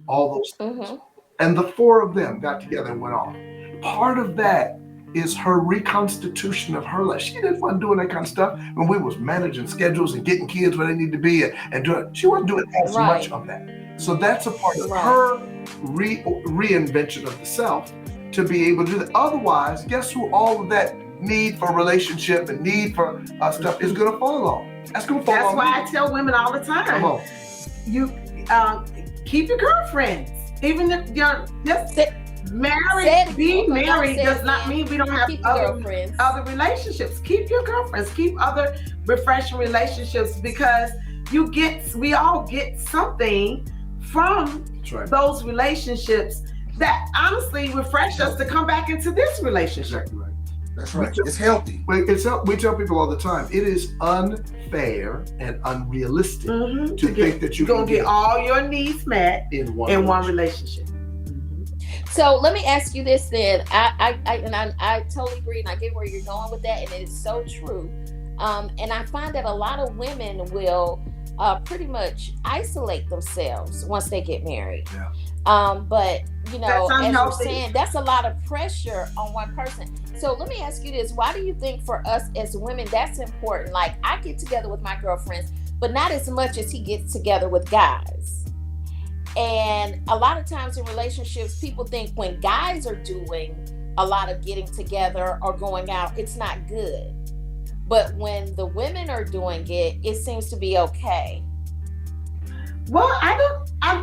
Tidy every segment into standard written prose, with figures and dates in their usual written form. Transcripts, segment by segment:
all those things. And the four of them got together and went off. Part of that is her reconstitution of her life. She didn't want doing that kind of stuff when we was managing schedules and getting kids where they need to be and doing. She wasn't doing as much of that. So that's a part of her reinvention of the self to be able to do that. Otherwise, guess who all of that need for relationship and need for stuff is going to fall off. That's going to fall off. That's why I tell women all the time. Come on. You keep your girlfriends. Even if you're just married, being married does not mean we don't have other relationships. Keep your girlfriends. Keep other refreshing relationships because we all get something from those relationships that honestly refresh us to come back into this relationship. Exactly right. That's right. It's healthy. We tell people all the time, it is unfair and unrealistic to think that you can get all your needs met in one relationship. So let me ask you this then. I totally agree, and I get where you're going with that, and it is so true. And I find that a lot of women will pretty much isolate themselves once they get married. Yeah. But as you're saying, that's a lot of pressure on one person. So let me ask you this. Why do you think for us as women, that's important? Like, I get together with my girlfriends, but not as much as he gets together with guys. And a lot of times in relationships, people think when guys are doing a lot of getting together or going out, it's not good. But when the women are doing it, it seems to be okay. Well,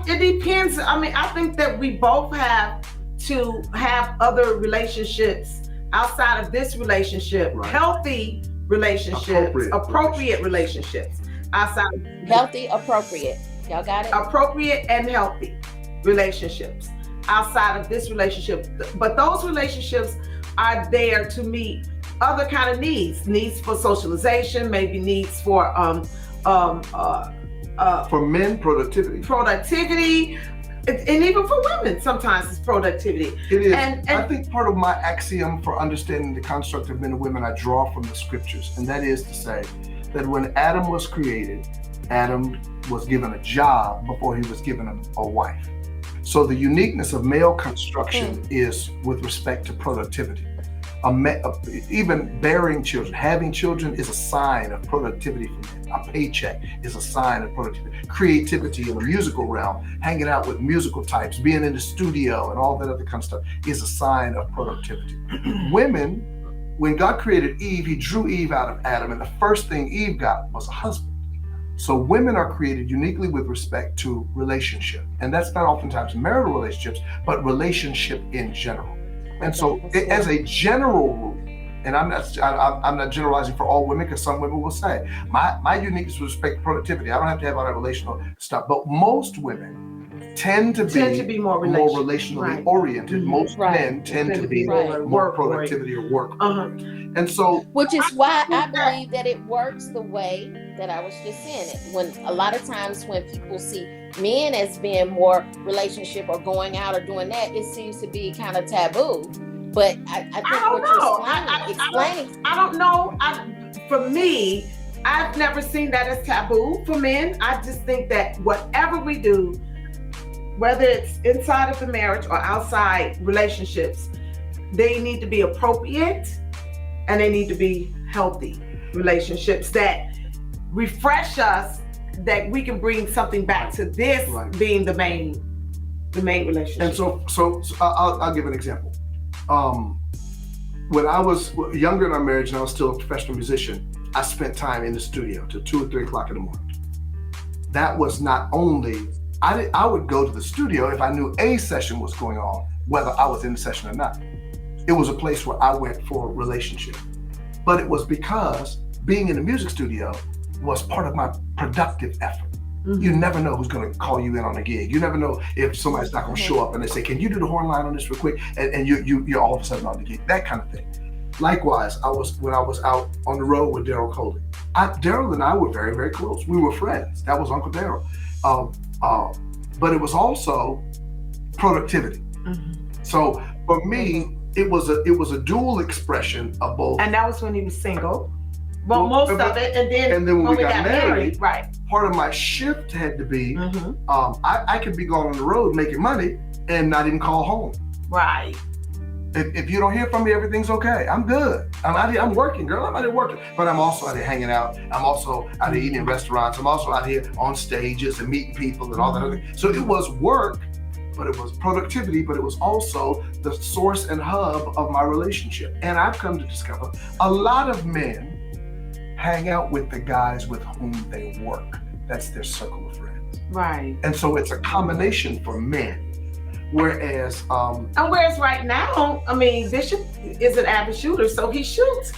it depends. I mean, I think that we both have to have other relationships outside of this relationship, healthy relationships, appropriate relationships outside of healthy, appropriate. Y'all got it? Appropriate and healthy relationships outside of this relationship. But those relationships are there to meet other kind of needs for socialization, maybe needs for men, productivity, and even for women, sometimes it's productivity. It is. And I think part of my axiom for understanding the construct of men and women I draw from the scriptures, and that is to say that when Adam was created, Adam was given a job before he was given a wife. So the uniqueness of male construction is with respect to productivity. Even bearing children, having children is a sign of productivity for men. A paycheck is a sign of productivity. Creativity in the musical realm, hanging out with musical types, being in the studio and all that other kind of stuff is a sign of productivity. Women, when God created Eve, he drew Eve out of Adam, and the first thing Eve got was a husband. So women are created uniquely with respect to relationship. And that's not oftentimes marital relationships, but relationship in general. And so as a general rule, and I'm not generalizing for all women, because some women will say, my uniqueness with respect to productivity, I don't have to have all that relational stuff, but most women tend to be more relationally oriented. Most men tend to be more productivity or work. And so, which is why I believe that it works the way that I was just saying it. When a lot of times when people see men as being more relationship or going out or doing that, it seems to be kind of taboo. But I think what you're explaining. I don't know. For me, I've never seen that as taboo for men. I just think that whatever we do, whether it's inside of the marriage or outside relationships, they need to be appropriate and they need to be healthy relationships that refresh us, that we can bring something back to this being the main relationship. And so I'll give an example. When I was younger in our marriage and I was still a professional musician, I spent time in the studio till 2 or 3 o'clock in the morning. That was not only, I would go to the studio if I knew a session was going on, whether I was in the session or not. It was a place where I went for a relationship. But it was because being in the music studio was part of my productive effort. You never know who's going to call you in on a gig. You never know if somebody's not going to show up and they say, "Can you do the horn line on this real quick?" And you're all of a sudden on the gig. That kind of thing. Likewise, when I was out on the road with Daryl Coley, Daryl and I were very, very close. We were friends. That was Uncle Daryl. But it was also productivity. So for me, it was a dual expression of both. And that was when he was single. Well, most of it, and then when we got married, right? Part of my shift had to be, I could be going on the road making money and not even call home. Right. If you don't hear from me, everything's okay. I'm good. I'm out here. I'm working, girl. I'm out here working. But I'm also out here hanging out. I'm also out here eating in restaurants. I'm also out here on stages and meeting people and all that other thing. So it was work, but it was productivity, but it was also the source and hub of my relationship. And I've come to discover a lot of men hang out with the guys with whom they work. That's their circle of friends. Right. And so it's a combination for men. Whereas right now, I mean, Bishop is an avid shooter, so he shoots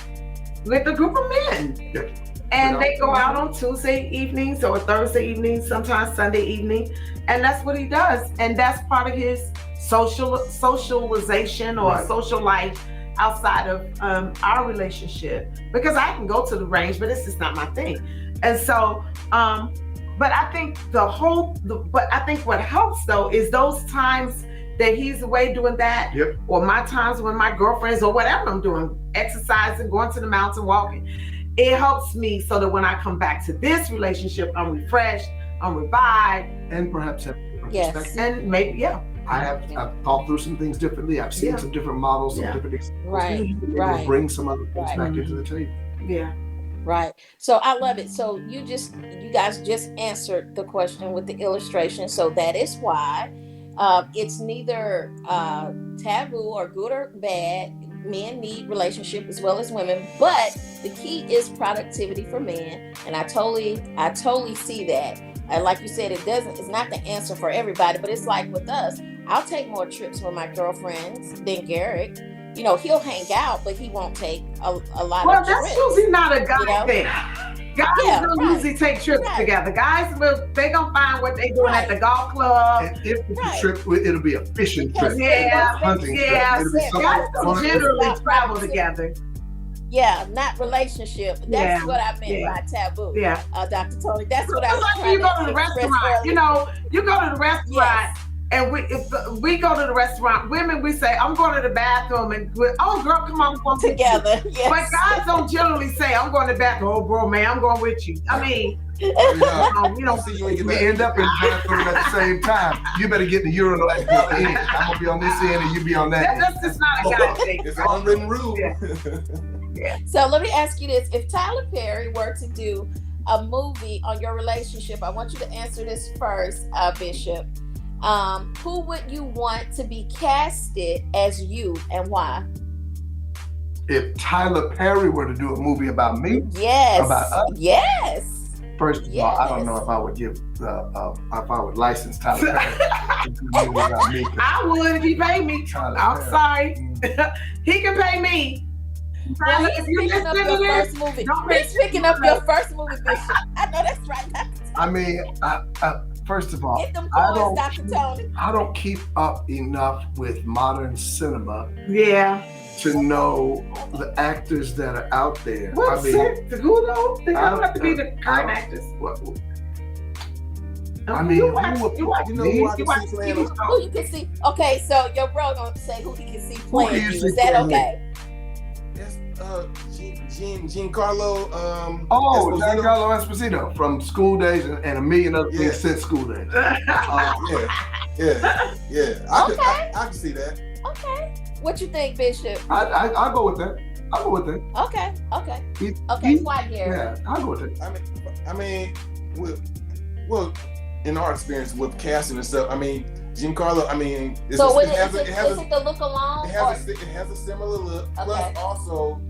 with a group of men. Yeah. And they go out on Tuesday evenings or Thursday evenings, sometimes Sunday evening, and that's what he does. And that's part of his socialization or social life outside of our relationship. Because I can go to the range, but it's just not my thing. And so, but I think I think what helps though is those times that he's away doing that, or my times when my girlfriends or whatever I'm doing, exercising, going to the mountain, walking. It helps me so that when I come back to this relationship, I'm refreshed, I'm revived, and perhaps have perspective. And maybe I've thought through some things differently. I've seen some different models, some different examples. Right. Bring some other things back into the table. Yeah. Right. So I love it. So you guys just answered the question with the illustration. So that is why it's neither taboo or good or bad. Men need relationship as well as women, but the key is productivity for men. And I totally see that. And like you said, it's not the answer for everybody, but it's like with us, I'll take more trips with my girlfriends than Garrick. You know, he'll hang out, but he won't take a lot of trips. Well, that's usually not a guy thing. Guys don't usually take trips together. Guys they gonna find what they doing at the golf club. And if it's a trip, it'll be a fishing trip, hunting trip. Guys don't generally travel together. Yeah, not relationship. That's what I meant by taboo. Yeah, Dr. Toni. That's what I was trying to you go to the restaurant. You know, you go to the restaurant. And if we go to the restaurant, women, we say, I'm going to the bathroom, and oh, girl, come on, we're going together. Yes. But guys don't generally say, I'm going to the bathroom. Oh, bro, man, I'm going with you. I mean, you don't see you when we end up in the bathroom at the same time. You better get the urinal at the end. I'm going to be on this end, and you be on that end. That's just not a guy thing. It's an unwritten rule. Yeah. So let me ask you this. If Tyler Perry were to do a movie on your relationship, I want you to answer this first, Bishop. Who would you want to be casted as you and why? If Tyler Perry were to do a movie about me, about us, first of all, I don't know if I would if I would license Tyler Perry to do a movie about me. I would if he paid me. I'm sorry, he can pay me. Well, he's picking up your first movie. He's picking up your first movie, Bishop. I know that's right. I mean, first of all, get them coins, Dr. Toni. I don't keep up enough with modern cinema. To know the actors that are out there. What's it? Who though? They don't have to be the current actors. I mean, who you can see. Okay, so your bro gonna say who he can see playing you. Is that okay? Yes, Giancarlo. Giancarlo Esposito from School Days and a million other things since School Days. I can see that. Okay. What you think, Bishop? I'll go with that. Okay. Why, Gary? Yeah, I'll go with it. I mean, well, in our experience with casting and stuff, I mean, Giancarlo, I mean, is it the look alone? It has a similar look. Okay. Plus, also,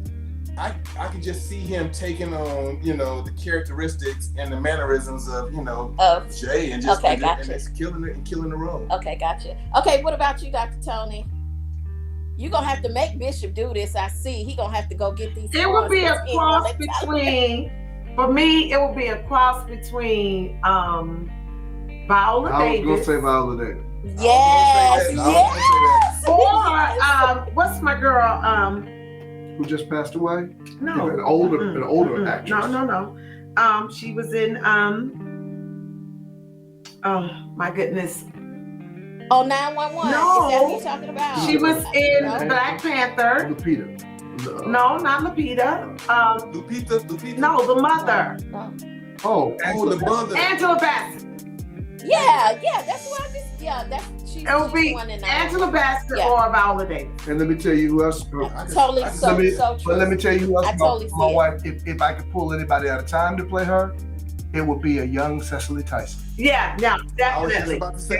I can just see him taking on, the characteristics and the mannerisms of, Jay and just killing it and killing the role. Okay, gotcha. Okay, what about you, Dr. Toni? You're going to have to make Bishop do this. I see. He's going to have to go get these. It would be a cross between, for me, it would be a cross between Viola Davis. I was going to say Viola Davis. Yes. Or, what's my girl? Who just passed away? No. An older actress. No. She was in, oh my goodness. Oh, 911. No. Is that what you're talking about? She was in Black Panther. No, not Lupita. Lupita? No, the mother. No. The mother. Angela Bassett. Yeah, that's what I just. She's it would be Angela Bassett or Viola Davis. And let me tell you who else. Totally so true. But let me tell you who else. I totally my wife. If I could pull anybody out of time to play her, it would be a young Cecily Tyson. Yeah, definitely. When I was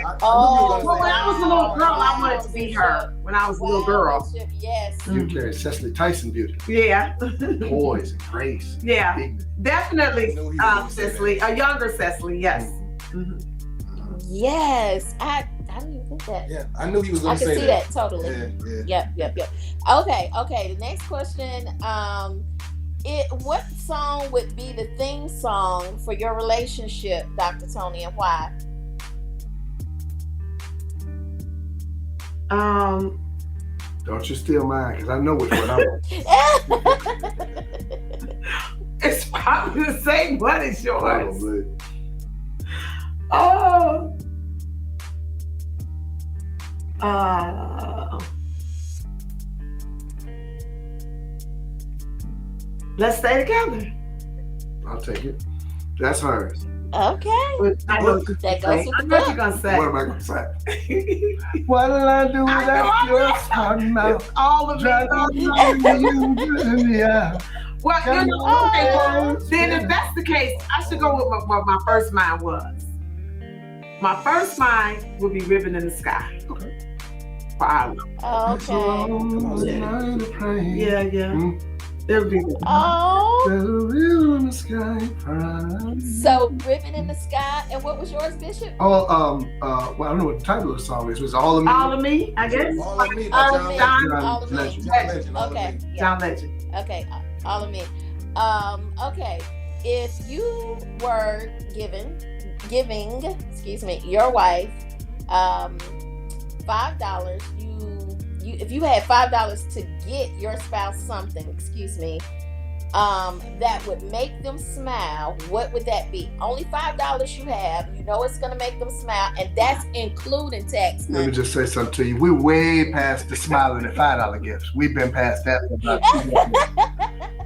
a little girl, I wanted to be her. When I was a little girl. Yes. You carry Cecily Tyson beauty. Yeah. Poise and grace. Yeah. Dignity. Definitely Cecily. A younger Cecily, yes. Mm-hmm. Yes. I didn't even think that. Yeah, I knew he was going to say that. I can see that totally. Yep. Okay. The next question. What song would be the theme song for your relationship, Dr. Toni, and why? Don't you steal mine, because I know which one I want. It's probably the same one as yours. Probably. Let's stay together. I'll take it. That's hers. Okay. I know that goes with the what you're gonna say. What am I gonna say? What'll I do without your smart mouth? It's all of it. Well, then if that's the case, I should go with what my first mind was. My first mind would be Ribbon in the Sky. Okay. For our love. Okay. Yeah. Mm-hmm. There would be So Ribbon in the Sky, and what was yours, Bishop? Well, I don't know what the title of the song is. It was All of Me? All of Me, I guess. All of Me. John Legend. Okay. John Legend. Okay. All of Me. Okay. If you were giving, your wife, $5, if you had $5 to get your spouse something, that would make them smile, what would that be? Only $5 you have, you know it's gonna make them smile, and that's including tax. Let me just say something to you. We're way past the smiling at $5 gifts. We've been past that for about 2 decades.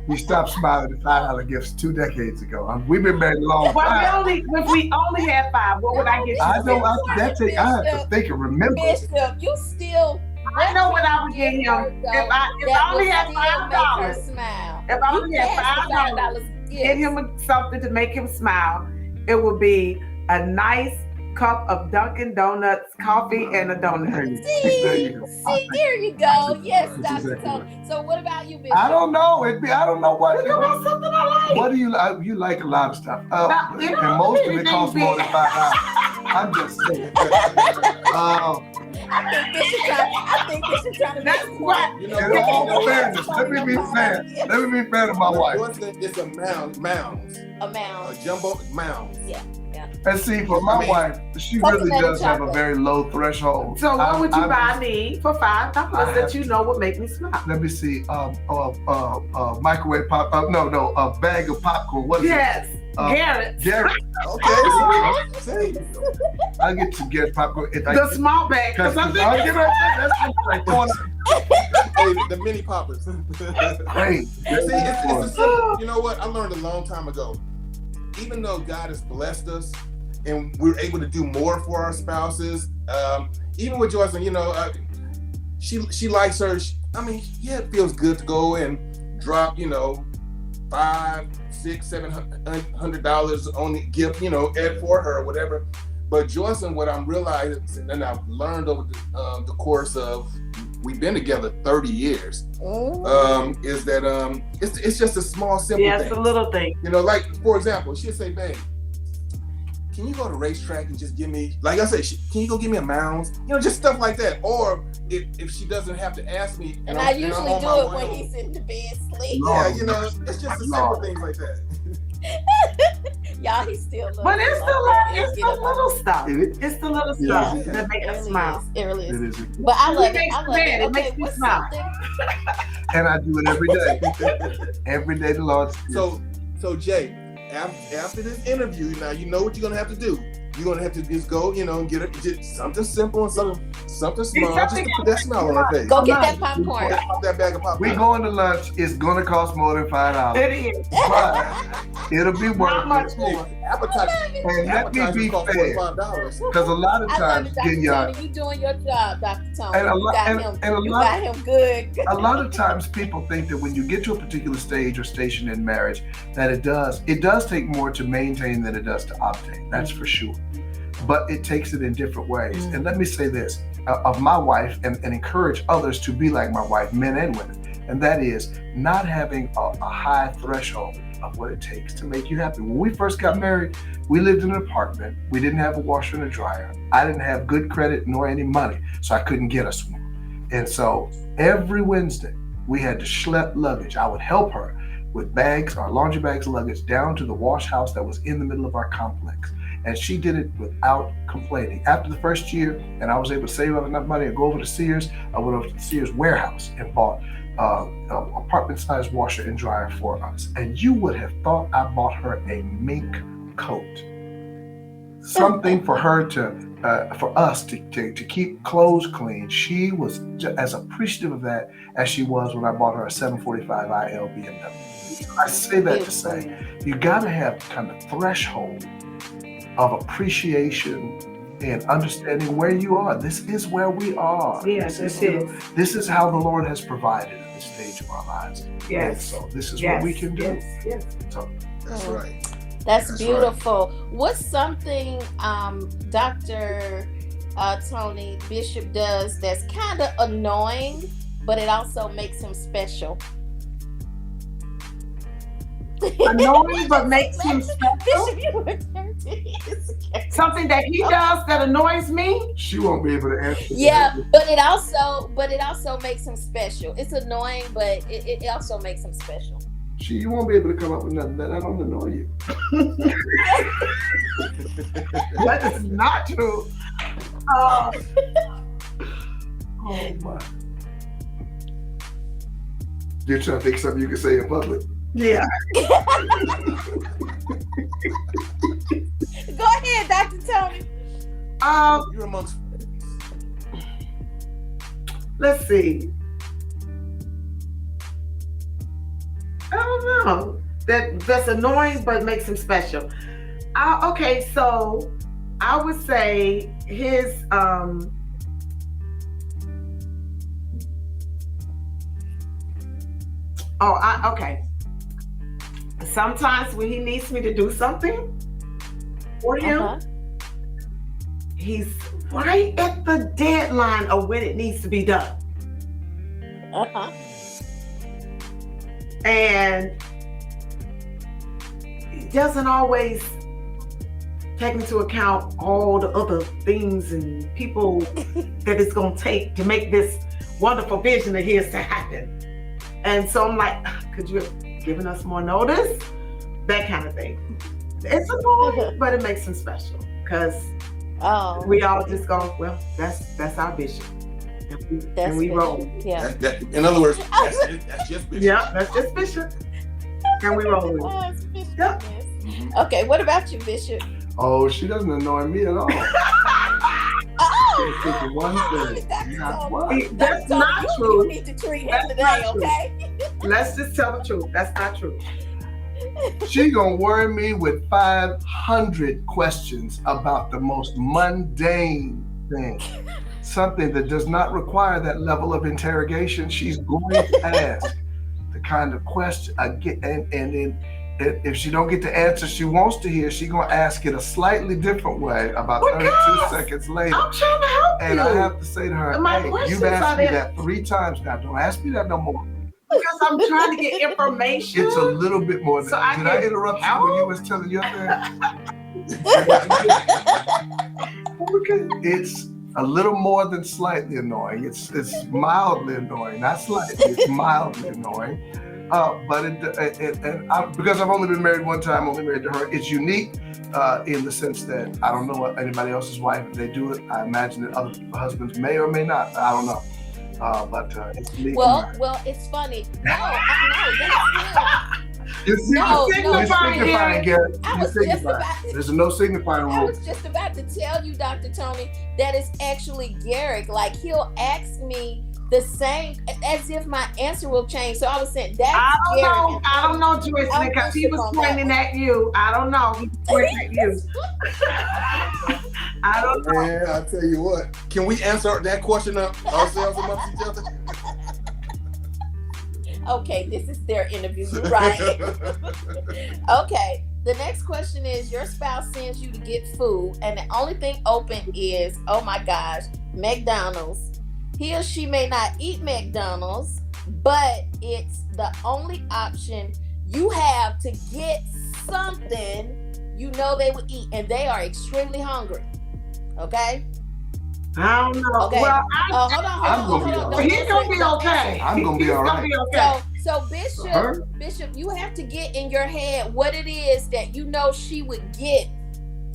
We stopped smiling at $5 gifts 2 decades ago. We've been married a long time. If we only had 5, what would I get you? I know. I have to think and remember. Bishop, you still. I know what I would get him. If I only had $5, if I only had $5, get him something to make him smile, it would be a nice cup of Dunkin' Donuts coffee and a donut. See, there you go. Yes, Dr. Toni. So what about you, Bishop? I don't know. I don't know what. Think about something I like. What do you like? You like a lot of stuff. And most of it costs more than $5. I'm just saying. I think Bishop trying to make That's right. In all fairness, let me be fair. Let me be fair to my wife. It's a mound. A mound. A jumbo mound. Yeah. And see, for my wife, she really does have a very low threshold. So what would you buy me for $5 that you know would make me smile? Let me see. Microwave pop. A bag of popcorn. What is it? Garrett. Okay. I get to get popcorn. The small bag. Because I'm thinking the mini poppers. Great. See, it's a simple. You know what? I learned a long time ago. Even though God has blessed us and we're able to do more for our spouses, even with Joyce, she likes her. It feels good to go and drop, $500, $600, $700 on the gift, for her or whatever. But Joyce, and what I'm realizing, and I've learned over the course of, we've been together 30 years, is that it's just a small, simple thing. Yeah, it's a little thing. Like, for example, she'll say, babe, can you go to racetrack and just give me, like I said, can you go give me a mound? Just stuff like that. Or if she doesn't have to ask me. And I usually do it when he's in the bed sleep. Yeah, it's just the simple things like that. Y'all, he's still little. But it's the little stuff. It's the little stuff that make us smile. It really is. It is. But I love it. It makes me smile. And I do it every day. Every day the Lord. So Jay, after this interview, now you know what you're gonna have to do. you're gonna have to just go, and get just something simple and something small, just to put that smile on her face. Go get that popcorn. Pop that bag of popcorn. We going to lunch. It's gonna cost more than $5. It is. But it'll be worth Not much it. more. And let me be fair, because a lot of times, Toni, you doing your job, Dr. Toni. And you got him good. A lot of times people think that when you get to a particular stage or station in marriage, that it does take more to maintain than it does to obtain. That's for sure. But it takes it in different ways. And let me say this of my wife, and encourage others to be like my wife, men and women. And that is not having a high threshold of what it takes to make you happy. When we first got married, we lived in an apartment. We didn't have a washer and a dryer. I didn't have good credit nor any money, so I couldn't get us one. And so every Wednesday, we had to schlep luggage. I would help her with bags, our laundry bags, luggage, down to the wash house that was in the middle of our complex. And she did it without complaining. After the first year, and I was able to save up enough money and go over to Sears, I went over to the Sears warehouse and bought an apartment-sized washer and dryer for us. And you would have thought I bought her a mink coat. Something for her for us to keep clothes clean. She was as appreciative of that as she was when I bought her a 745 IL BMW. I say that to say, you gotta have kind of threshold of appreciation and understanding where you are. This is where we are. Yes, this is. This is how the Lord has provided at this stage of our lives. Yes. And so this is what we can do. Yes. So that's right. That's beautiful. Right. What's something Dr. Toni Bishop does that's kind of annoying, but it also makes him special? Annoying, but makes him special. Bishop, you were something that he does that annoys me. She won't be able to answer. Yeah, but it also makes him special. It's annoying, but it also makes him special. You won't be able to come up with nothing that I don't annoy you. That is not true. Oh my! You're trying to think something you can say in public. Yeah. Go ahead, Dr. Toni. You're amongst. Let's see. I don't know. That's annoying, but makes him special. Okay, so I would say his okay. Sometimes when he needs me to do something for him, he's right at the deadline of when it needs to be done. And he doesn't always take into account all the other things and people that it's going to take to make this wonderful vision of his to happen. And so I'm like, could you have given us more notice? That kind of thing. It's annoying, but it makes him special because we all just go, well, that's our bishop. And we roll. Yeah. In other words, that's just Bishop. Yeah, that's just Bishop. And we roll with it. Yep. Okay, what about you, Bishop? Oh, she doesn't annoy me at all. That's not true. You need to treat him today, okay? Let's just tell the truth. That's not true. She gonna worry me with 500 questions about the most mundane thing. Something that does not require that level of interrogation. She's going to ask the kind of question again, and then if she don't get the answer she wants to hear, she's gonna ask it a slightly different way about 32 seconds later. I'm trying to help you. And I have to say to her, hey, you've asked me that 3 times now. Don't ask me that no more. Because I'm trying to get information. It's a little bit more than that. Did I interrupt you when you was telling your thing? Okay. It's a little more than slightly annoying. It's mildly annoying, not slightly. It's mildly annoying. But because I've only been married one time, only married to her, it's unique in the sense that I don't know what anybody else's wife, if they do it. I imagine that other husbands may or may not. I don't know. But it's unique. Well, it's funny. No, No, signifying, Garrett. I was just about. There's no signifying rule. I was just about to tell you, Dr. Toni, that it's actually Garrett. Like, he'll ask me the same, as if my answer will change. So I was saying that's Garrett. I don't know, Joyce, because he was pointing at you. I don't know. He was pointing at you. I don't know. Man, I tell you what. Can we answer that question ourselves amongst each other? Okay, this is their interview, right? Okay, the next question is, your spouse sends you to get food and the only thing open is, oh my gosh, McDonald's. He or she may not eat McDonald's, but it's the only option you have to get something you know they would eat, and they are extremely hungry. Okay? I don't know. Okay. Well, hold on. He's gonna be okay. I'm gonna be all right. So Bishop, you have to get in your head what it is that you know she would get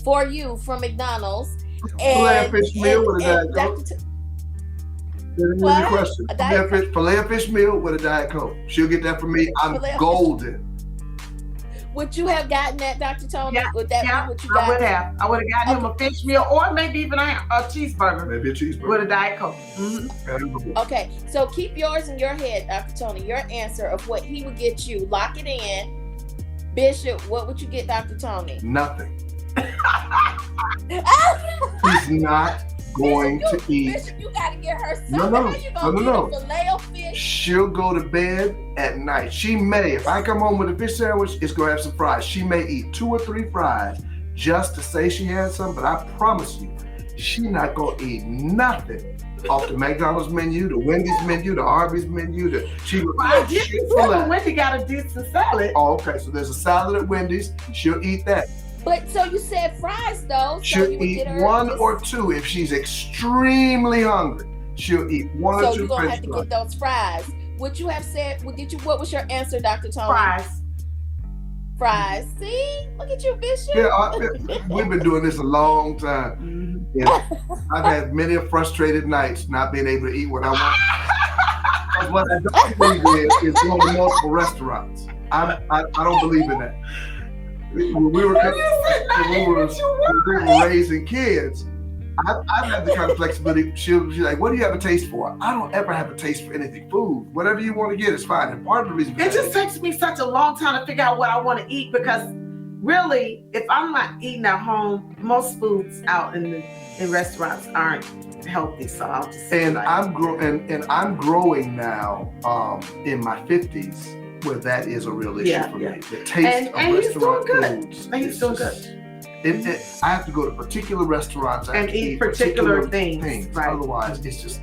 for you from McDonald's. Filet fish meal with a Diet Coke. Question. Filet fish meal with a Diet Coke. She'll get that from me. I'm golden. Would you have gotten that, Dr. Toni? Would that be what you got? I would have. I would have gotten him a fish meal, or maybe even a cheeseburger. Maybe a cheeseburger with a Diet Coke. Mm-hmm. Okay, so keep yours in your head, Dr. Toni. Your answer of what he would get you. Lock it in. Bishop, what would you get, Dr. Toni? Nothing. He's not going to eat. Bishop, you gotta get her something. How you gonna get a filet of fish? She'll go to bed at night. She may, if I come home with a fish sandwich, it's gonna have some fries. She may eat 2 or 3 fries just to say she had some, but I promise you, she not gonna eat nothing off the McDonald's menu, the Wendy's menu, the Arby's menu. Wendy got a decent salad. Oh, okay. So there's a salad at Wendy's. She'll eat that. But so you said fries though. She'll eat 1 or 2 if she's extremely hungry. She'll eat 1 or 2. So you're gonna have to get those fries. Would you have said? What was your answer, Dr. Toni? Fries. See, look at you, Bishop. Yeah, we've been doing this a long time. Yeah. I've had many frustrated nights not being able to eat what I want. What I don't believe in is going to multiple restaurants. I don't believe in that. When we were raising kids, I've had the kind of flexibility. She's like, what do you have a taste for? I don't ever have a taste for anything. Food, whatever you want to get is fine. And part of the reason it just takes me such a long time to figure out what I want to eat, because really, if I'm not eating at home, most foods out in restaurants aren't healthy. So I'll just say I'm growing now in my 50s. Where that is a real issue for me. The taste of restaurant foods. And he's doing good. I have to go to particular restaurants and eat particular things. Right. Otherwise, it's just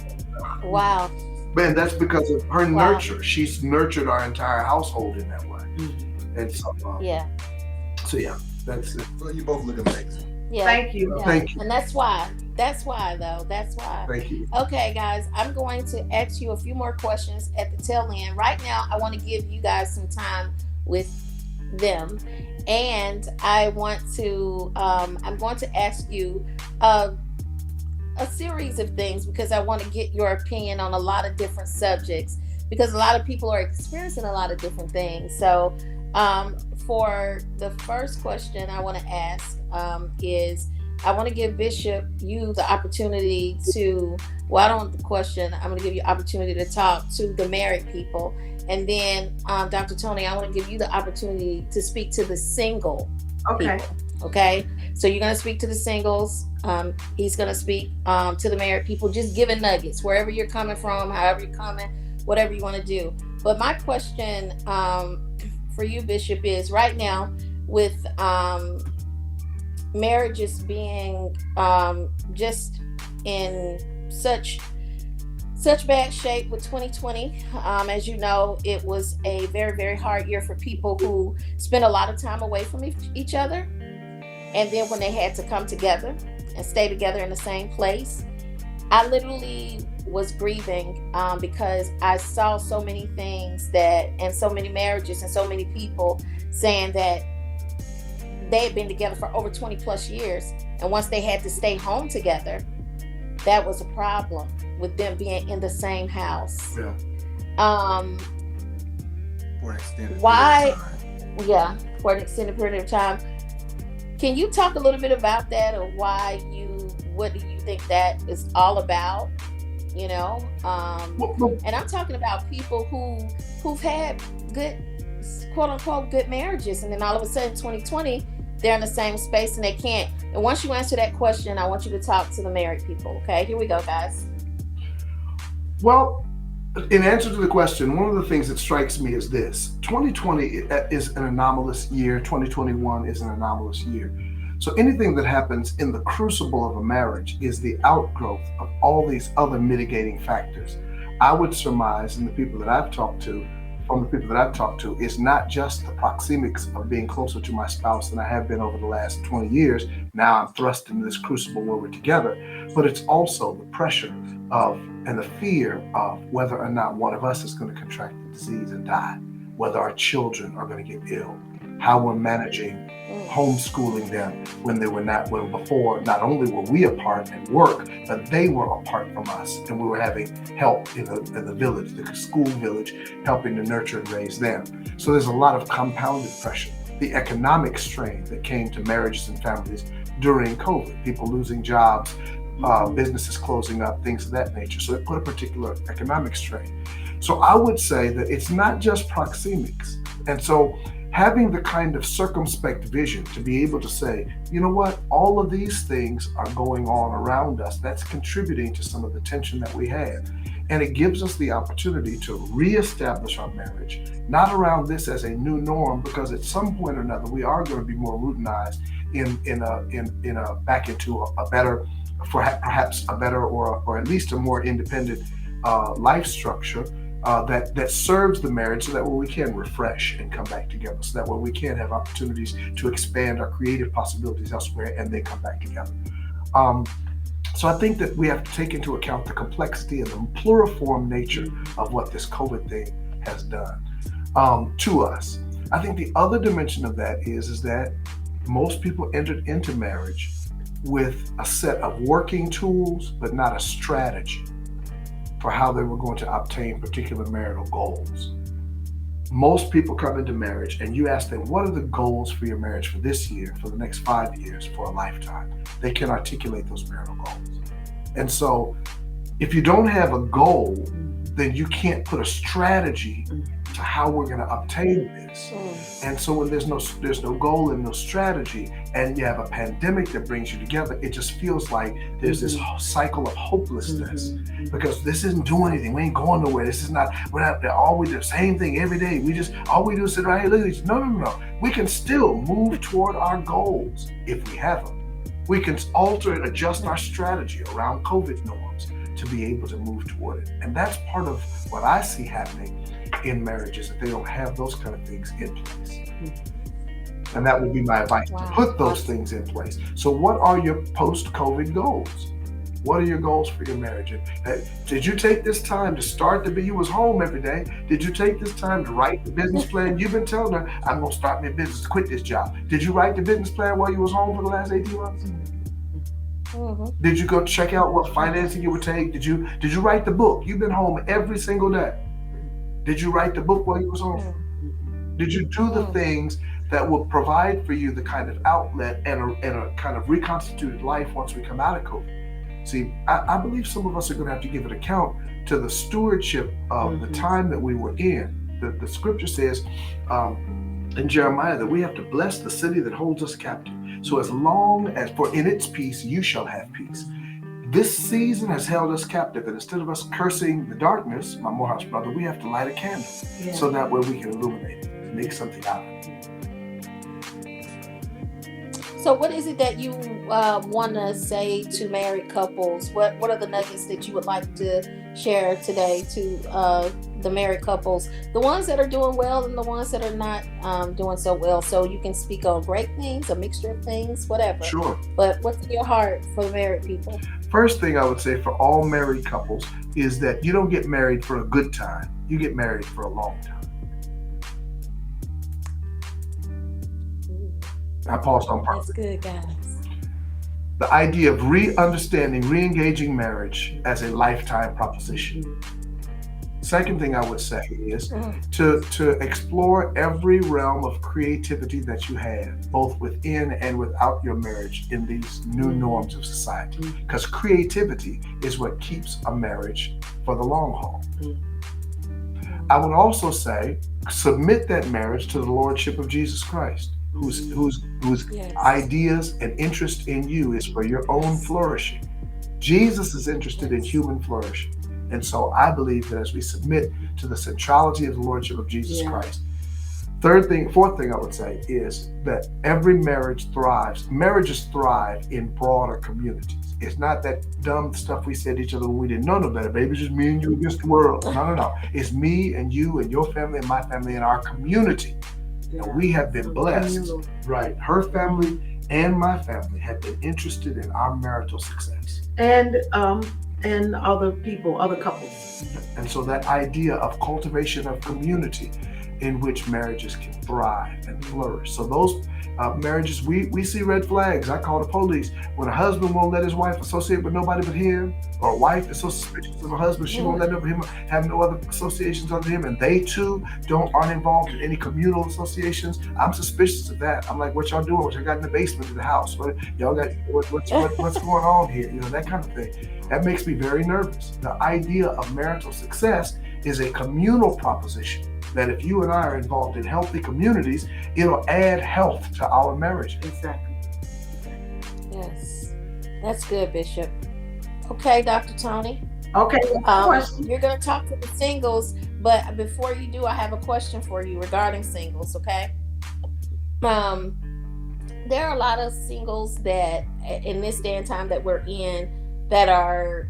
wow. Man, that's because of her nurture. She's nurtured our entire household in that way. Mm-hmm. And so So that's it. Well, you both look amazing. Yeah. Thank you. Yeah. Thank you. And that's why. That's why. Thank you. Okay, guys, I'm going to ask you a few more questions at the tail end. Right now, I want to give you guys some time with them. And I want to, I'm going to ask you a series of things, because I want to get your opinion on a lot of different subjects, because a lot of people are experiencing a lot of different things. So for the first question I want to ask is, I want to give Bishop you the opportunity to, I don't want the question, I'm going to give you opportunity to talk to the married people. And then Dr. Toni, I want to give you the opportunity to speak to the single people. Okay? So you're going to speak to the singles. He's going to speak to the married people, just giving nuggets, wherever you're coming from, however you're coming, whatever you want to do. But my question for you, Bishop, is right now with marriages being just in such bad shape with 2020. As you know, it was a very, very hard year for people who spent a lot of time away from each other. And then when they had to come together and stay together in the same place, I literally was grieving because I saw so many things and so many marriages and so many people saying that they had been together for over 20 plus years. And once they had to stay home together, that was a problem with them being in the same house. Yeah. For an extended why? Yeah, for an extended period of time. Can you talk a little bit about that, or what do you think that is all about? And I'm talking about people who've had good, quote unquote, good marriages, and then all of a sudden 2020 they're in the same space and they can't. And once you answer that question, I want you to talk to the married people. Okay, here we go, guys. Well, in answer to the question, one of the things that strikes me is this: 2020 is an anomalous year. 2021 is an anomalous year. So anything that happens in the crucible of a marriage is the outgrowth of all these other mitigating factors. I would surmise, and the people that I've talked to, is not just the proxemics of being closer to my spouse than I have been over the last 20 years. Now I'm thrust into this crucible where we're together, but it's also the pressure of and the fear of whether or not one of us is going to contract the disease and die, whether our children are going to get ill, how we're managing homeschooling them when before not only were we apart at work, but they were apart from us, and we were having help in the village, the school village, helping to nurture and raise them. So there's a lot of compounded pressure. The economic strain that came to marriages and families during COVID, people losing jobs, businesses closing up, things of that nature. So it put a particular economic strain. So I would say that it's not just proxemics. And so having the kind of circumspect vision to be able to say, you know what, all of these things are going on around us, that's contributing to some of the tension that we have. And it gives us the opportunity to reestablish our marriage, not around this as a new norm, because at some point or another, we are going to be more routinized back into a better, perhaps a better or at least a more independent life structure that serves the marriage, so that way we can refresh and come back together, so that way we can have opportunities to expand our creative possibilities elsewhere and then come back together. So I think that we have to take into account the complexity and the pluriform nature of what this COVID thing has done to us. I think the other dimension of that is that most people entered into marriage with a set of working tools, but not a strategy for how they were going to obtain particular marital goals. Most people come into marriage and you ask them, what are the goals for your marriage for this year, for the next 5 years, for a lifetime? They can articulate those marital goals. And so if you don't have a goal, then you can't put a strategy to how we're going to obtain this. And so when there's no goal and no strategy, and you have a pandemic that brings you together, it just feels like there's this cycle of hopelessness, because this isn't doing anything. We ain't going nowhere. We're not all we do the same thing every day. All we do is sit right here, look at each other. No. We can still move toward our goals if we have them. We can alter and adjust our strategy around COVID norms to be able to move toward it. And that's part of what I see happening in marriages, that they don't have those kind of things in place. And that would be my advice, to put those things in place. So what are your post-COVID goals? What are your goals for your marriage? Did you take this time to start you was home every day? Did you take this time to write the business plan? You've been telling her, I'm going to start my business, quit this job. Did you write the business plan while you was home for the last 18 months? Did you go check out what financing you would take? Did you write the book? You've been home every single day. Did you write the book while you was home? Did you do the things that will provide for you the kind of outlet and a kind of reconstituted life once we come out of COVID? See, I believe some of us are going to have to give an account to the stewardship of the time that we were in. The scripture says in Jeremiah that we have to bless the city that holds us captive. So as long as for in its peace you shall have peace. This season has held us captive, and instead of us cursing the darkness, my Morehouse brother, we have to light a candle so that way we can illuminate it and make something out of it. So what is it that you want to say to married couples? What are the nuggets that you would like to share today to the married couples, the ones that are doing well and the ones that are not doing so well? So you can speak on great things, a mixture of things, whatever. Sure. But what's in your heart for the married people? First thing I would say for all married couples is that you don't get married for a good time. You get married for a long time. I paused on purpose. That's good, guys. The idea of re-engaging marriage as a lifetime proposition. Second thing I would say is to explore every realm of creativity that you have, both within and without your marriage, in these new norms of society. Because creativity is what keeps a marriage for the long haul. I would also say, submit that marriage to the lordship of Jesus Christ, whose ideas and interest in you is for your own flourishing. Jesus is interested in human flourishing. And so I believe that as we submit to the centrality of the lordship of Jesus Christ. Fourth thing I would say is that every marriage thrives. Marriages thrive in broader communities. It's not that dumb stuff we said to each other when we didn't know no better. Baby, it's just me and you against the world. No. It's me and you and your family and my family and our community. And we have been blessed. Right. Her family and my family have been interested in our marital success. And other people, other couples. And so that idea of cultivation of community in which marriages can thrive and flourish. So those marriages, we see red flags. I call the police. When a husband won't let his wife associate with nobody but him, or a wife is so suspicious of a husband, she won't let him have no other associations other than him, and they too aren't involved in any communal associations. I'm suspicious of that. I'm like, what y'all doing? What y'all got in the basement of the house? What y'all got? What's going on here? You know, that kind of thing. That makes me very nervous. The idea of marital success is a communal proposition. That if you and I are involved in healthy communities, it'll add health to our marriage. Exactly. Yes, that's good, Bishop. Okay, Dr. Toni. Okay. You're going to talk to the singles, but before you do, I have a question for you regarding singles. Okay. There are a lot of singles that, in this day and time that we're in, that are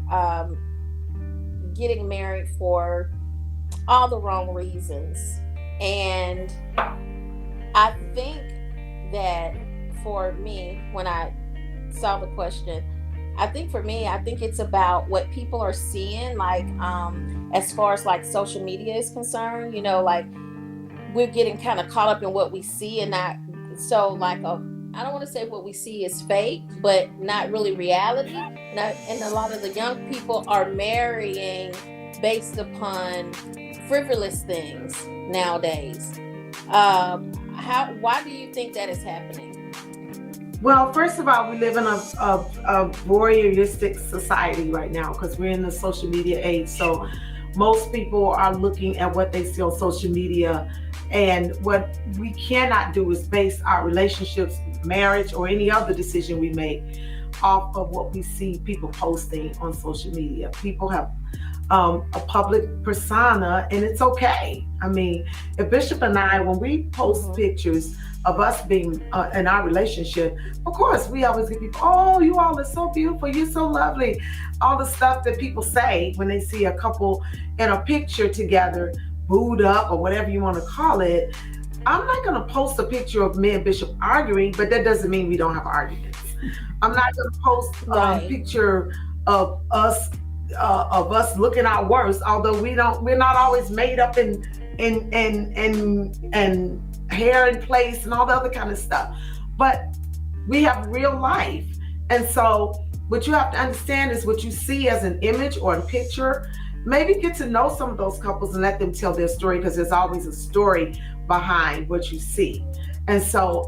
getting married for all the wrong reasons. And I think that for me, when I saw the question, I think it's about what people are seeing, like as far as like social media is concerned, you know, like we're getting kind of caught up in what we see, and not so like I don't want to say what we see is fake, but not really reality. And a lot of the young people are marrying based upon frivolous things nowadays. Why do you think that is happening? Well, first of all, we live in a voyeuristic society right now because we're in the social media age. So most people are looking at what they see on social media, and what we cannot do is base our relationships, marriage, or any other decision we make off of what we see people posting on social media. People have a public persona, and it's okay. I mean, if Bishop and I, when we post pictures of us being in our relationship, of course, we always get people, oh, you all are so beautiful, you're so lovely. All the stuff that people say when they see a couple in a picture together, booed up or whatever you want to call it. I'm not going to post a picture of me and Bishop arguing, but that doesn't mean we don't have arguments. I'm not going to post a picture of us looking our worst, although we're not always made up in hair in place and all the other kind of stuff, but we have real life. And so what you have to understand is what you see as an image or a picture. Maybe get to know some of those couples and let them tell their story, because there's always a story behind what you see. And so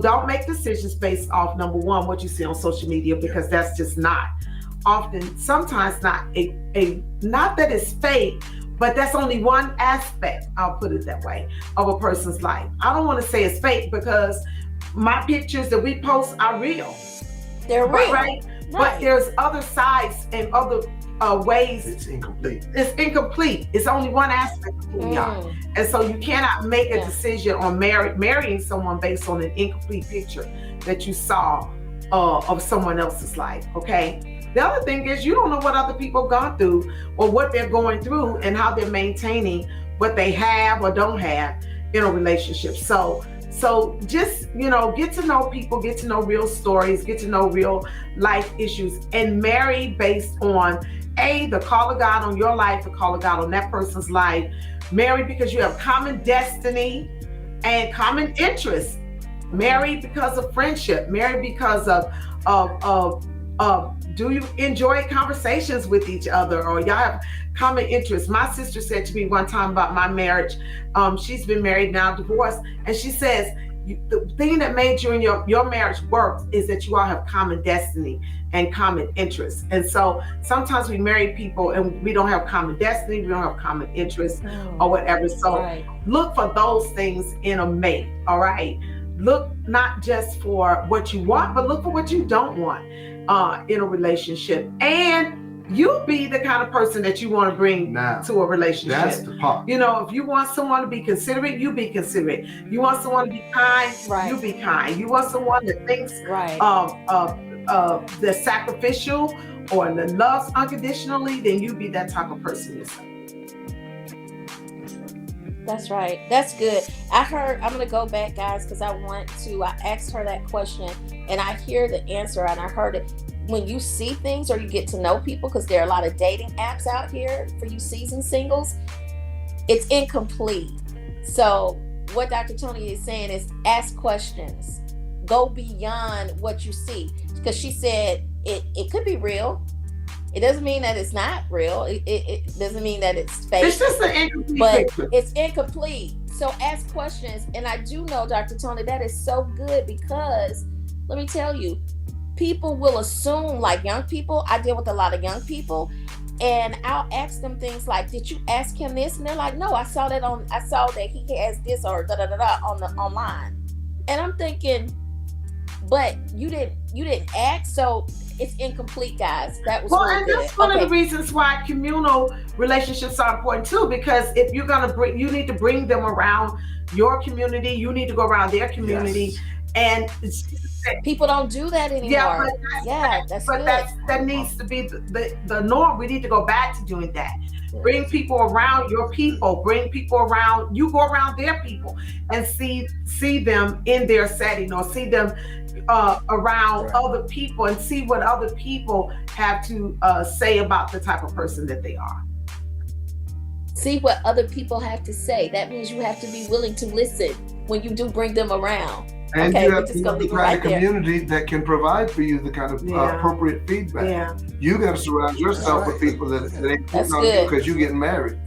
don't make decisions based off, number one, what you see on social media, because that's just sometimes not not that it's fake, but that's only one aspect, I'll put it that way, of a person's life. I don't want to say it's fake, because my pictures that we post are real. They're real. Right? But there's other sides and other ways. It's incomplete. It's only one aspect of who we are. And so you cannot make a decision on marrying someone based on an incomplete picture that you saw of someone else's life, okay? The other thing is, you don't know what other people have gone through or what they're going through and how they're maintaining what they have or don't have in a relationship. So just, get to know people, get to know real stories, get to know real life issues, and marry based on the call of God on your life, the call of God on that person's life. Marry because you have common destiny and common interests. Marry because of friendship. Marry because of Do you enjoy conversations with each other, or y'all have common interests? My sister said to me one time about my marriage. She's been married now, divorced, and she says the thing that made you and your marriage work is that you all have common destiny and common interests. And so sometimes we marry people and we don't have common destiny, we don't have common interests or whatever. So look for those things in a mate. All right. Look not just for what you want, but look for what you don't want in a relationship. And you be the kind of person that you want to bring to a relationship. That's the part. You know, if you want someone to be considerate, you be considerate. You want someone to be kind, you be kind. You want someone that thinks the sacrificial or that loves unconditionally, then you be that type of person yourself. That's right. That's good. I'm going to go back, guys, because I asked her that question and I hear the answer and I heard it. When you see things or you get to know people, because there are a lot of dating apps out here for you seasoned singles, it's incomplete. So what Dr. Toni is saying is ask questions. Go beyond what you see. Because she said it could be real. It doesn't mean that it's not real. It doesn't mean that it's fake. It's just an incomplete picture. It's incomplete. So ask questions. And I do know, Dr. Toni, that is so good because let me tell you, people will assume, like young people, I deal with a lot of young people, and I'll ask them things like, did you ask him this? And they're like, no, I saw that he has this or online. And I'm thinking, but you didn't ask, so it's incomplete, guys. That was really and good. That's one of the reasons why communal relationships are important too, because if you're gonna you need to bring them around your community, you need to go around their community. Yes. And people don't do that anymore. That needs to be the norm. We need to go back to doing that. Bring people around your people. Bring people around. You go around their people and see them in their setting, or see them around other people, and see what other people have to say about the type of person that they are. See what other people have to say. That means you have to be willing to listen when you do bring them around. And you have to have the kind of community that can provide for you the kind of appropriate feedback. Yeah. You got to surround yourself with people that ain't putting on you because you're getting married.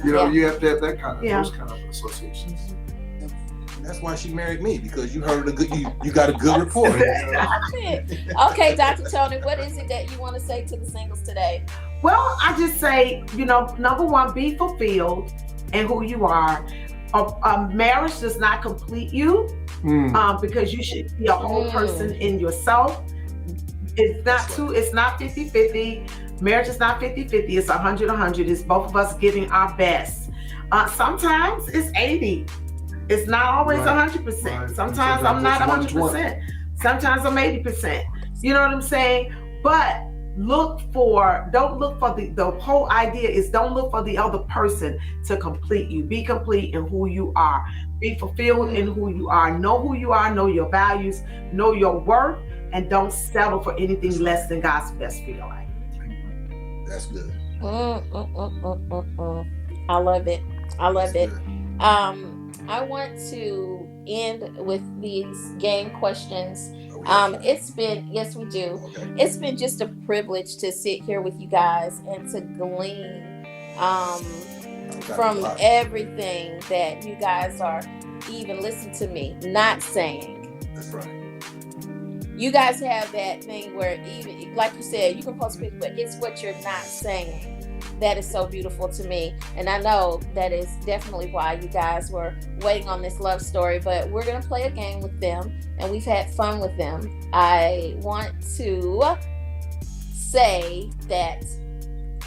You have to have that kind of those kind of associations. That's why she married me, because you heard you got a good rapport. Okay, Dr. Toni, what is it that you want to say to the singles today? Well, I just say, number one, be fulfilled in who you are. Marriage does not complete you because you should be a whole person in yourself. It's not 50-50. Marriage is not 50-50. It's 100-100. It's both of us giving our best. Sometimes it's 80. It's not always 100%. Right. Sometimes I'm not 100%. Sometimes I'm 80%. You know what I'm saying? But don't look for the whole idea is don't look for the other person to complete you. Be complete in who you are. Be fulfilled in who you are. Know who you are, know your values, know your worth, and don't settle for anything less than God's best for your life. That's good. I love it. I want to end with these game questions. It's been just a privilege to sit here with you guys and to glean from everything that you guys are even listening to me, not saying. That's right. You guys have that thing where even, like you said, you can post pictures, but it's what you're not saying. That is so beautiful to me. And I know that is definitely why you guys were waiting on this love story, but we're going to play a game with them and we've had fun with them. I want to say that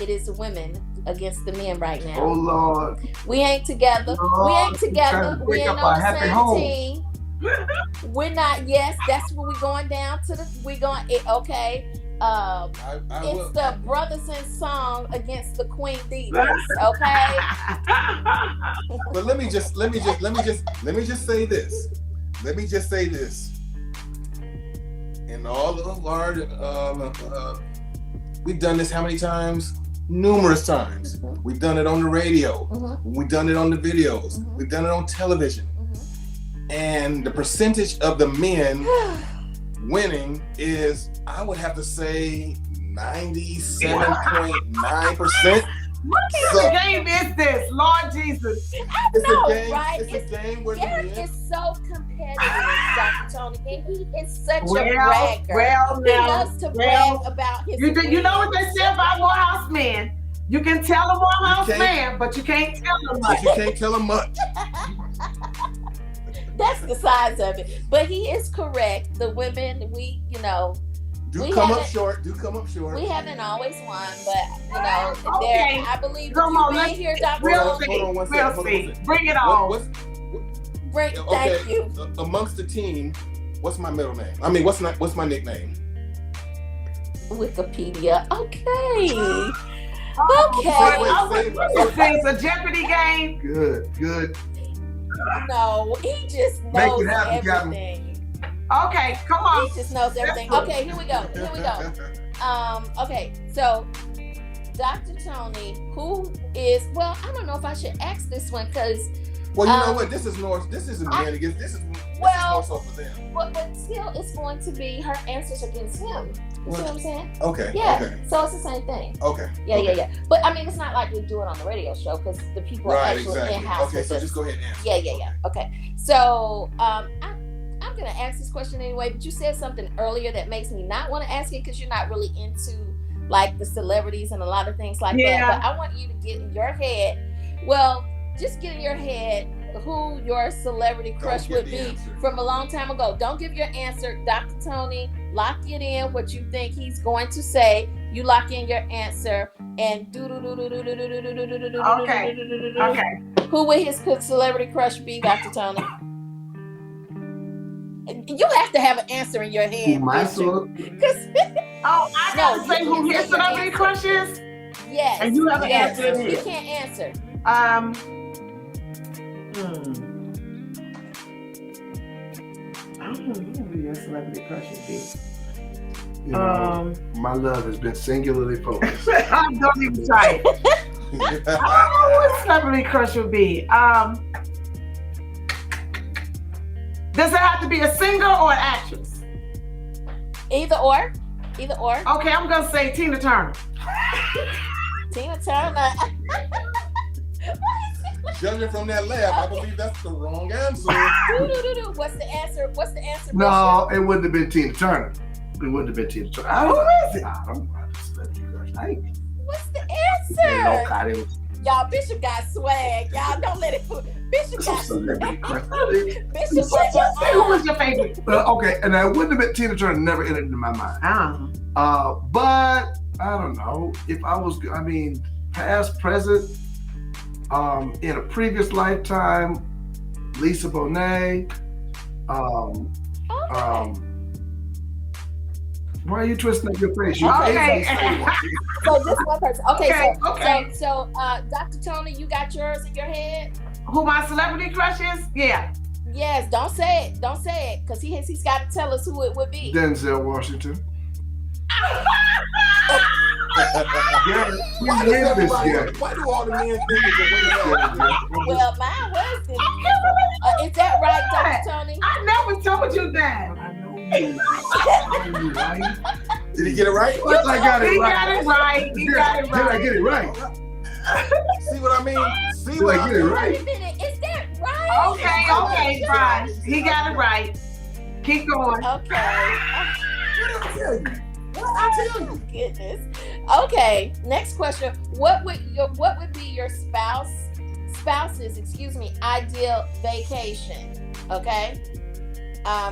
it is the women against the men right now. Oh, Lord. We ain't together. We ain't We ain't on the same team. We're not. Yes, that's when we're going down to okay. It's the brothers in song against the Queen Divas, okay? But let me just say this. In all of our we've done this how many times? Numerous times. Mm-hmm. We've done it on the radio. Mm-hmm. We've done it on the videos. Mm-hmm. We've done it on television. Mm-hmm. And the percentage of the men winning is, I would have to say 97.9%. What kind of game is this, Lord Jesus? It's a game, right? It's a game where Derek is so competitive, Dr. Toni, and he is such a bragger. He loves to brag about his. You know what they say about Morehouse men? You can tell a Morehouse man, but you can't tell him much. You can't tell him much. That's the size of it. But he is correct. The women, do come up short. We haven't always won, but okay. I believe you being here, Dr. Hold on one second. Bring it on. Thank you. Amongst the team, what's my middle name? I mean, what's my nickname? Wikipedia. Okay. It's a Jeopardy game. Good. No, he just knows everything. Okay, come on. He just knows everything. Okay, here we go. Okay, so Dr. Toni, who is, well, I don't know if I should ask this one because. Well, you know what? This isn't men against. This is more so for them. But still, it's going to be her answers against him. You see what I'm saying? Okay. Yeah. Okay. So it's the same thing. Okay. Yeah. But I mean, it's not like we do it on the radio show because the people are actually in house. Okay, so just go ahead and answer. Yeah. Okay. So I'm gonna ask this question anyway. But you said something earlier that makes me not want to ask it because you're not really into like the celebrities and a lot of things like that. But I want you to get in your head. Well, just get in your head who your celebrity crush would be from a long time ago. Don't give your answer, Dr. Toni. Lock it in what you think he's going to say. You lock in your answer and Okay. Who would his celebrity crush be, Dr. Toni? You have to have an answer in your head. I gotta say who his celebrity crush is? Yes. And you have an answer. You can't answer. I don't know who your celebrity crush would be. My love has been singularly focused. Don't even try it. I don't know what celebrity crush would be. Does it have to be a singer or an actress? Either or. Okay, I'm gonna say Tina Turner. Tina Turner. Judging from that laugh, I believe that's the wrong answer. What's the answer? No, it wouldn't have been Tina Turner. Who is it? I don't know. What's the answer? Y'all, Bishop got swag. Y'all don't let it. Bishop got swag. Bishop who was your favorite? Okay, and I wouldn't have been Tina Turner. Never entered into my mind. But I don't know if I was. I mean, past, present. In a previous lifetime, Lisa Bonet. Why are you twisting up your face? So just one person. Okay. So Dr. Toni, you got yours in your head? Who my celebrity crush is? Yeah. Yes, don't say it, because he's got to tell us who it would be. Denzel Washington. Why do all the men think it's a way? Well, mine was. Is that right, Dr. Toni? I never told you that. I know you. Did he get it right? I got it right. He got it right. Did I get it right? See what I mean? Did I get it right? Wait a minute. Is that right? Okay, fine. He got it right. Keep going. Okay. What I tell you? Goodness. Okay. Next question. What would be your spouse's ideal vacation? Okay.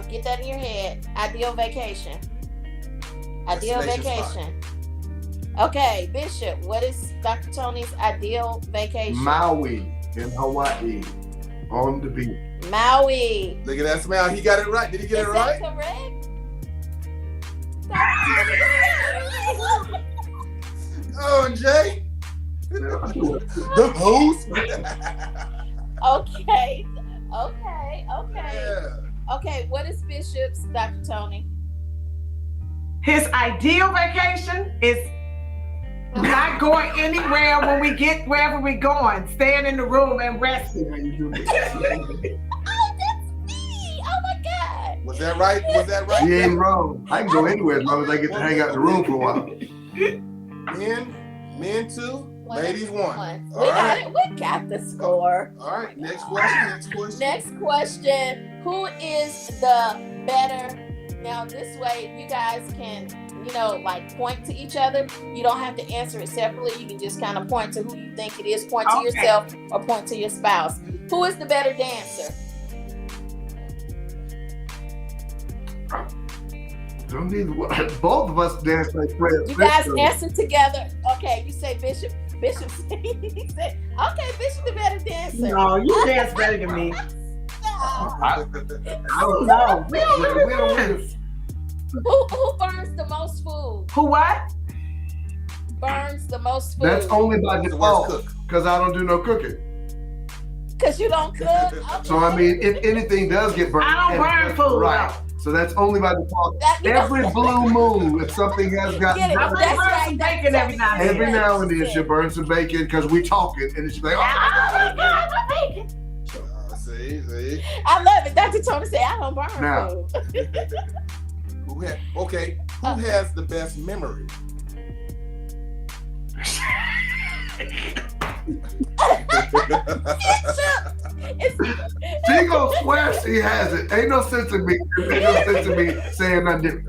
Get that in your head. Ideal vacation. Okay, Bishop. What is Dr. Toni's ideal vacation? Maui in Hawaii, on the beach. Maui. Look at that smile. He got it right. Did he get it right? Is that correct? Oh, Jay. The host. Okay. Yeah. Okay, what is Bishop's, Dr. Toni? His ideal vacation is not going anywhere when we get wherever we're going. Staying in the room and resting. Oh, that's me. Oh my God. Was that right? He ain't wrong. I can go anywhere as long as I get to hang out in the room for a while. Men 2, ladies 1. We got the score. All right, next question. Next question. Who is the better? Now, this way, you guys can, like point to each other. You don't have to answer it separately. You can just kind of point to who you think it is, point to yourself, or point to your spouse. Who is the better dancer? Don't need both of us dance like friends. You guys answer together. Okay, you say Bishop. Bishop he said, okay, Bishop the better dancer. No, you dance better than me. I don't know. We don't win. Who burns the most food? Who what? Burns the most food. That's only by default, because I don't do no cooking. Because you don't cook? Okay. So, I mean, if anything does get burned. I don't burn food. Right. So that's only by default. Every blue moon, if something has gotten burned. I burn some bacon every now and then. Every now and then she'll burn some bacon because we talking, and she'll be like, oh my God, my bacon. See. I love it. Dr. Toni said, I don't burn food. Who has the best memory? She gonna swear she has it. Ain't no sense in me. Ain't no sense in me saying I didn't.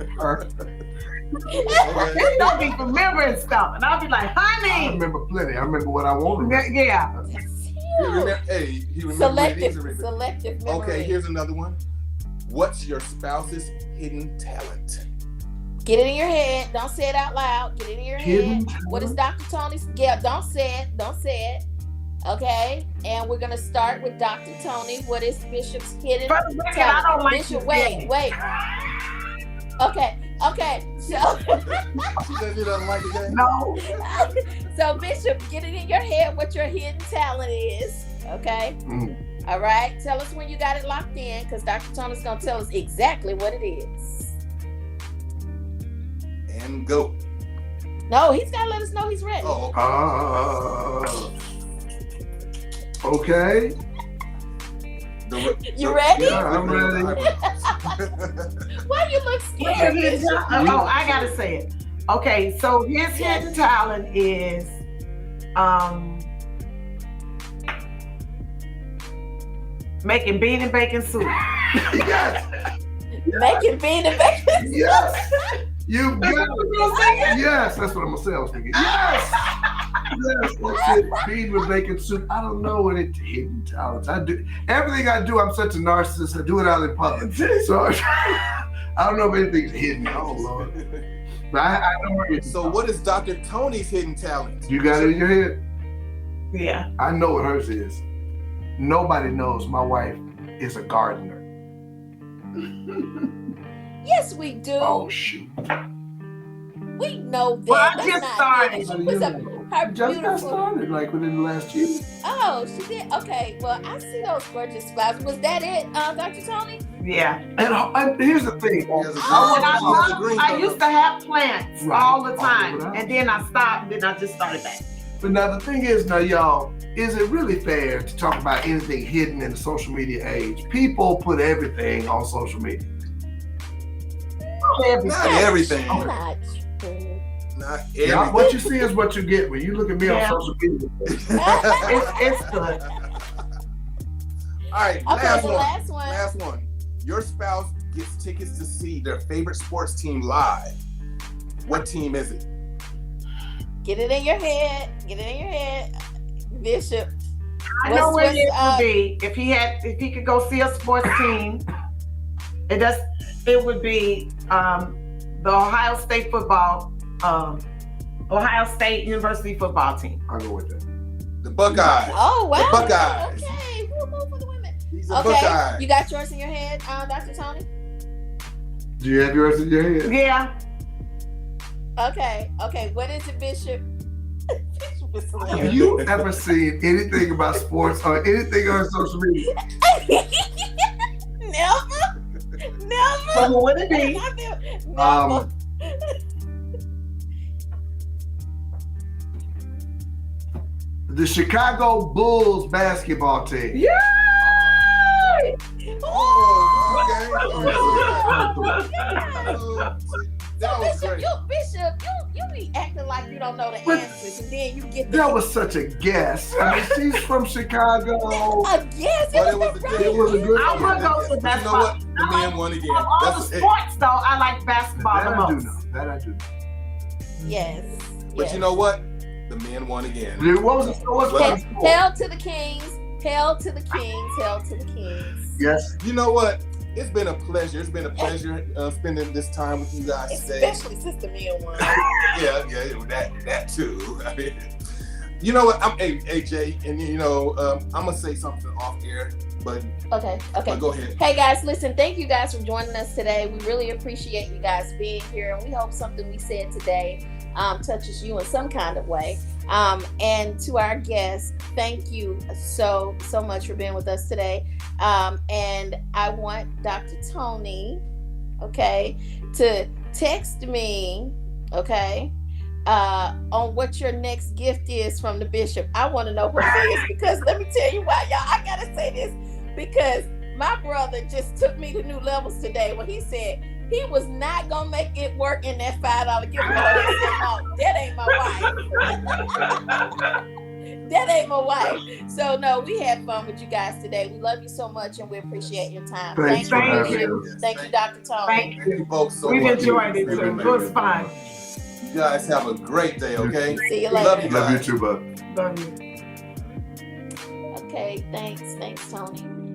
She don't be remembering stuff, and I'll be like, "Honey." I remember plenty. I remember what I wanted. Yeah. He remembers selective memory. Okay, here's another one. What's your spouse's hidden talent? Get it in your head. Don't say it out loud. Get it in your head. What is Dr. Toni's? Yeah, don't say it. Don't say it. Okay, and we're gonna start with Dr. Toni. What is Bishop's hidden talent? I don't like Bishop. Wait. Okay. So she said you don't like it. No. So Bishop, get it in your head what your hidden talent is. Okay. All right. Tell us when you got it locked in, because Dr. Toni's gonna tell us exactly what it is. And go. No, he's gotta let us know he's ready. Okay. You ready? Yeah, I'm ready. Why you look scared? I gotta say it. Okay, so his hidden talent is making bean and bacon soup. Yes. Making bean and bacon soup. Yes. You got it. Yes, that's what I'm gonna say. I was thinking. Yes. Yes, that's it. Bean with bacon soup. I don't know what it's hidden talents. I do everything I do. I'm such a narcissist. I do it out in public. So I don't know if anything's hidden. Oh Lord. But I know. So what is Dr. Toni's hidden talent? You got it in your head? Yeah. I know what hers is. Nobody knows my wife is a gardener. Yes, we do. Oh shoot. We know that. Well, I just started. Her just got started like within the last year. Oh, she did. Okay. Well, I see those gorgeous flowers. Was that it, Dr. Toni? Yeah. And here's the thing. I used to have plants all the time, and then I stopped. Then I just started back. But now the thing is, y'all, is it really fair to talk about anything hidden in the social media age? People put everything on social media. Not everything. Not true. Not everything. What you see is what you get when you look at me on social media. it's good. All right, okay, last one. Your spouse gets tickets to see their favorite sports team live. What team is it? Get it in your head. Get it in your head, Bishop. I know where it would be if he could go see a sports team. It would be the Ohio State University football team. I'll go with that. The Buckeyes. Oh wow. The Buckeyes. Okay, we'll move for the women. He's a Buckeye. You got yours in your head, Dr. Toni? Do you have yours in your head? Yeah. Okay. What is it, Bishop? Have you ever seen anything about sports or anything on social media? Never. So what would it be? Never. The Chicago Bulls basketball team. Yeah. Oh, okay. That was great. Bishop, you be acting like you don't know the answers, and then you get that was such a guess. I mean, she's from Chicago. A guess? But it was a good. It was a good. I'm gonna go with basketball. You know what? The men won again. All the sports, though, I like basketball the most. That I do know. Yes. But you know what? The men won again. What was the score? Hail to the Kings. Hail to the Kings. Hail to the Kings. Yes. You know what? It's been a pleasure. It's been a pleasure spending this time with you guys today. Especially since the men won. yeah, that too. I mean, you know what? Hey, Jay, and you know, I'm gonna say something off air, but okay. But go ahead. Hey guys, listen, thank you guys for joining us today. We really appreciate you guys being here, and we hope something we said today touches you in some kind of way. And to our guests, thank you so much for being with us today. And I want Dr. Toni, okay, to text me, okay, on what your next gift is from the bishop. I want to know what it is, because let me tell you why, y'all. I gotta say this because my brother just took me to new levels today when he said he was not gonna make it work in that $5 gift card. He said, no, that ain't my wife. That ain't my wife. So no, we had fun with you guys today. We love you so much, and we appreciate your time. Thank you, Dr. Toni. Thank you folks so We've much. enjoyed it too. It was fun. You guys have a great day, okay? See you later. Love you too, bud. Love you. Okay, thanks, Toni.